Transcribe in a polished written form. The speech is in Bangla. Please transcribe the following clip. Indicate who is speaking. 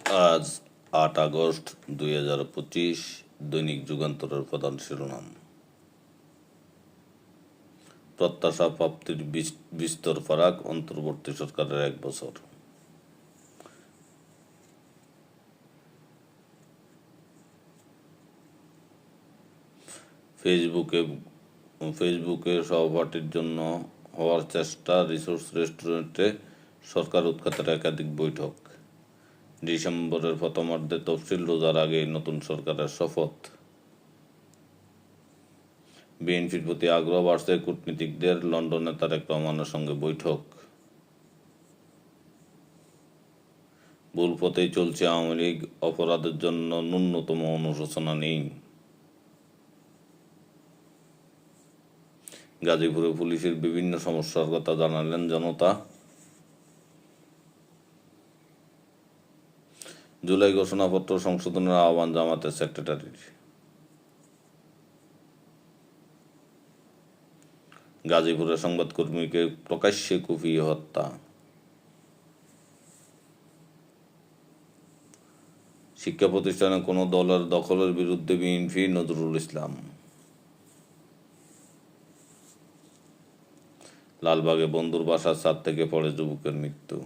Speaker 1: আজ ৮ আগস্ট ২০২৫। দৈনিক যুগান্তরের প্রধান শিরোনাম: প্রত্যাশা প্রাপ্তির বিস্তর ফারাক, অন্তর্বর্তী সরকারের ১ বছর। ফেসবুকে সহপাঠীর জন্য হওয়ার চেষ্টা, রিসোর্স রেস্টুরেন্টে সরকার উৎখাতের একাধিক বৈঠক। ডিসেম্বরের প্রথমার্ধে তফসিল, রোজার আগেই নতুন সরকারের শপথ। বিএনপির প্রতি আগ্রহ বাড়ছে কূটনীতিকদের, লন্ডনে তারেক রহমানের সঙ্গে বৈঠক। ভুল পথেই চলছে আওয়ামী লীগ, অপরাধের জন্য ন্যূনতম অনুশোচনা নেই। গাজীপুরে পুলিশের বিভিন্ন সমস্যার কথা জানালেন জনতা। জুলাই ঘোষণাপত্র সংশোধনের আহ্বান জামাতের সেক্রেটারির। গাজীপুরে সংবাদকর্মীকে প্রকাশ্যে কুপিয়ে হত্যা। শিক্ষা প্রতিষ্ঠানে কোনো দলের দখলের বিরুদ্ধে বিএনপি, নজরুল ইসলাম। লালবাগে বন্ধুর বাসার ছাদ থেকে পড়ে যুবকের মৃত্যু।